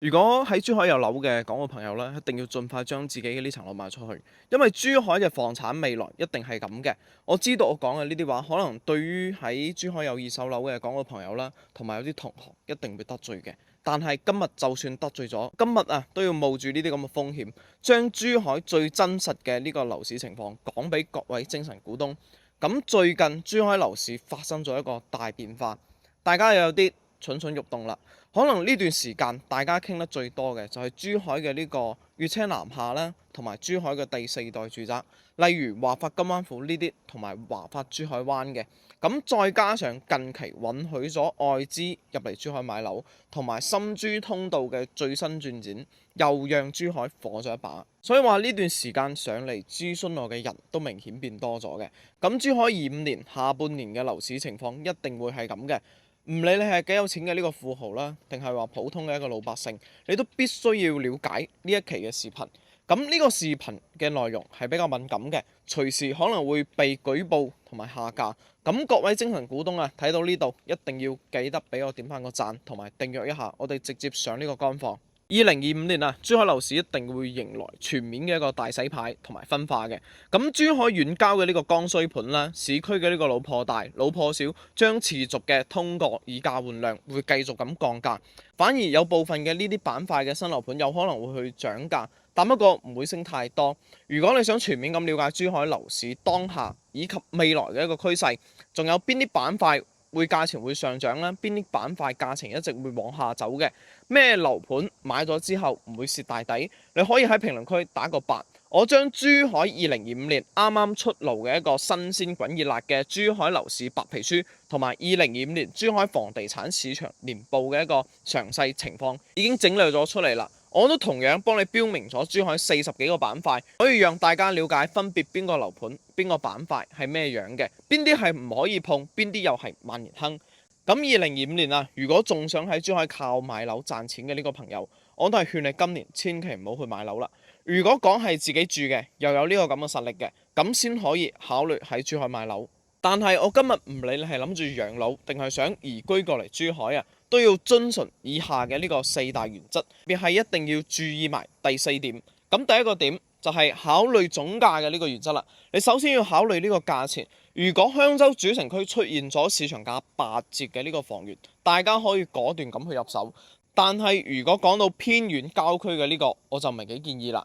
如果喺珠海有樓嘅港澳朋友咧，一定要盡快將自己嘅呢層樓賣出去，因為珠海嘅房產未來一定係咁嘅。我知道我講嘅呢啲話，可能對於喺珠海有二手樓嘅港澳朋友啦，同埋有啲同學一定會得罪嘅。但係今日就算得罪咗，今日都要冒住呢啲咁嘅風險，將珠海最真實嘅呢個樓市情況講俾各位精神股東。咁最近珠海樓市發生咗一個大變化，大家又有啲蠢蠢欲動啦。可能呢段時間大家傾得最多嘅就係珠海嘅呢個粵車南下啦，同埋珠海嘅第四代住宅，例如華發金灣府呢啲，同埋華發珠海灣嘅。咁再加上近期允許咗外資入嚟珠海買樓，同埋深珠通道嘅最新進展，又讓珠海火咗一把。所以話呢段時間上嚟諮詢我嘅人都明顯變多咗嘅。咁珠海25年下半年嘅樓市情況一定會係咁嘅。唔理你係幾有錢嘅呢個富豪啦，定係話普通嘅一個老百姓，你都必須要了解呢一期嘅視頻。咁呢個視頻嘅內容係比較敏感嘅，隨時可能會被舉報同埋下架。咁各位精神股東啊，睇到呢度一定要記得俾我點翻個讚同埋訂閱一下，我哋直接上呢個乾貨。2025年珠海樓市一定會迎來全面嘅一個大洗牌同埋分化嘅。咁珠海遠郊嘅呢個剛需盤啦，市區嘅呢個老破大、老破小，將持續嘅通過以價換量，會繼續咁降價。反而有部分嘅呢啲板塊嘅新樓盤有可能會去漲價，但不過唔會升太多。如果你想全面咁了解珠海樓市當下以及未來嘅一個趨勢，仲有邊啲板塊價錢會上漲啦，邊啲板塊價錢一直會往下走嘅，咩樓盤買咗之後唔會蝕大底，你可以喺評論區打個8。我將珠海2025年啱啱出爐嘅一個新鮮滾熱辣嘅珠海樓市白皮書，同埋2025年珠海房地產市場年報嘅一個詳細情況已經整理咗出嚟啦。我都同樣幫你標明咗珠海40幾個板塊，可以讓大家了解分別邊個樓盤、邊個板塊係咩樣嘅，邊啲係唔可以碰，邊啲又係萬年坑。咁2025年如果仲想喺珠海靠買樓賺錢嘅呢個朋友，我都係勸你今年千祈唔好去買樓啦。如果講係自己住嘅，又有呢個咁嘅實力嘅，咁先可以考慮喺珠海買樓。但係我今日唔理你係諗住養老定係想移居過嚟珠海都要遵循以下嘅呢個4大原則，特別係一定要注意埋第4點。咁第一個點就係考慮總價嘅呢個原則啦。你首先要考慮呢個價錢。如果香洲主城區出現咗市場價8折嘅呢個房源，大家可以果斷咁去入手。但係如果講到偏遠郊區嘅呢個，我就唔係幾建議啦。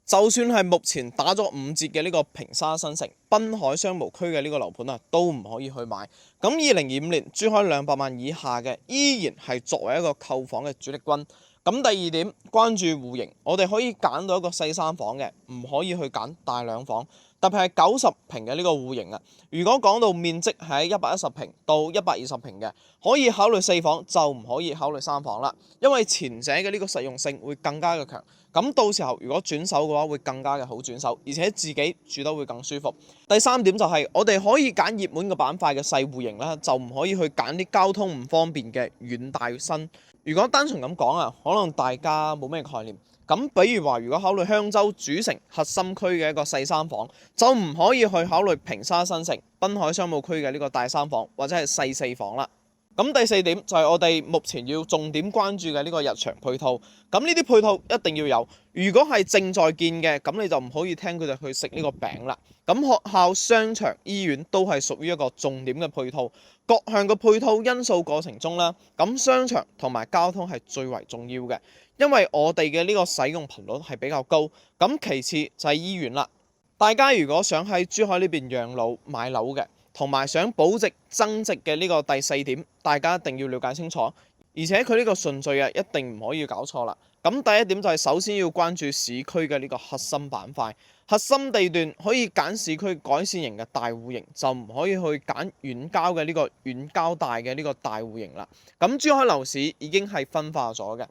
就算係目前打咗5折嘅呢個平沙新城、濱海商務區嘅呢個樓盤都唔可以去買。咁2025年珠海200萬以下嘅，依然係作為一個購房嘅主力軍。咁第二點，關注戶型，我哋可以揀到一個細3房嘅，唔可以去揀大2房。特別係90平嘅呢個戶型如果講到面積喺110平到120平嘅，可以考慮4房，就唔可以考慮3房啦。因為前者嘅呢個實用性會更加嘅強，咁到時候如果轉手嘅話，會更加嘅好轉手，而且自己住得會更舒服。第3點就係我哋可以揀熱門嘅板塊嘅細戶型啦，就唔可以去揀啲交通唔方便嘅遠大新。如果單純咁講可能大家冇咩概念。咁比如話，如果考慮香洲主城核心區嘅一個細3房，就唔可以去考慮平沙新城、濱海商務區嘅呢個大3房或者係細4房啦。咁第4點就係我哋目前要重點關注嘅呢個日常配套。咁呢啲配套一定要有。如果係正在建嘅，咁你就唔可以聽佢哋去食呢個餅啦。咁學校、商場、醫院都係屬於一個重點嘅配套。各項嘅配套因素過程中啦，咁商場同埋交通係最為重要嘅。因為我哋嘅呢個使用頻率係比較高，咁其次就係醫院啦。大家如果想喺珠海呢邊養老買樓嘅，同埋想保值增值嘅呢個第4點，大家一定要了解清楚。而且佢呢個順序一定唔可以搞錯啦。咁第1點就係首先要關注市區嘅呢個核心板塊，核心地段可以揀市區改善型嘅大戶型，就唔可以去揀遠郊嘅呢個遠郊大嘅呢個大戶型啦。咁珠海樓市已經係分化咗嘅。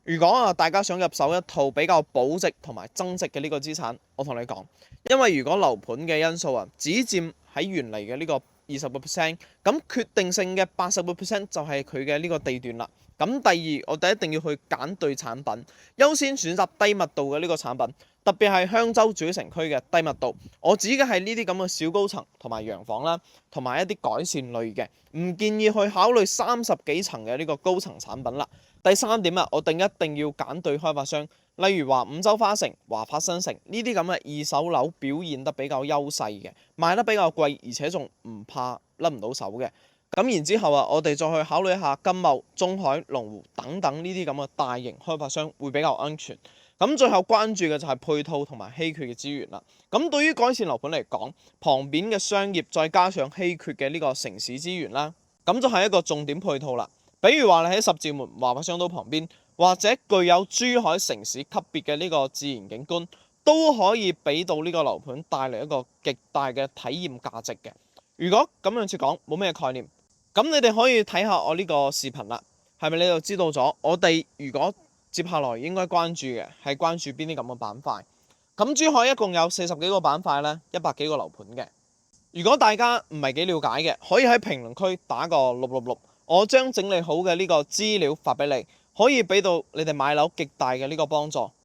如果大家想入手一套比較保值同埋增值嘅呢個資產，我同你講，因為如果樓盤嘅因素只佔喺原嚟嘅呢個20%，咁決定性嘅80%就係佢嘅呢個地段啦。咁第二，我哋一定要去揀對產品，優先選擇低密度嘅呢個產品，特別係香洲主城區嘅低密度。我指嘅係呢啲咁嘅小高層同埋洋房啦，同埋一啲改善類嘅，唔建議去考慮30幾層嘅呢個高層產品啦。第三點啊，我哋一定要揀對開發商，例如話五洲花城、華發新城呢啲咁嘅二手樓表現得比較優勢嘅，賣得比較貴，而且仲唔怕甩唔到手嘅。咁然之後啊，我哋再去考慮一下金茂、中海、龍湖等等呢啲咁嘅大型開發商會比較安全。咁最後關注嘅就係配套同埋稀缺嘅資源啦。咁對於改善樓盤嚟講，旁邊嘅商業再加上稀缺嘅呢個城市資源啦，咁就係一個重點配套啦。比如話你喺十字門華發商島旁邊，或者具有珠海城市級別嘅呢個自然景觀，都可以俾到呢個樓盤帶嚟一個極大嘅體驗價值嘅。如果咁樣子講冇咩概念，咁你哋可以睇下我呢個視頻啦，係咪你就知道咗我哋如果接下來應該關注嘅係關注邊啲咁嘅板塊？咁珠海一共有40幾個板塊咧，100幾個樓盤嘅。如果大家唔係幾了解嘅，可以喺評論區打個666，我將整理好嘅呢個資料發俾你，可以俾到你哋買樓極大嘅呢個幫助。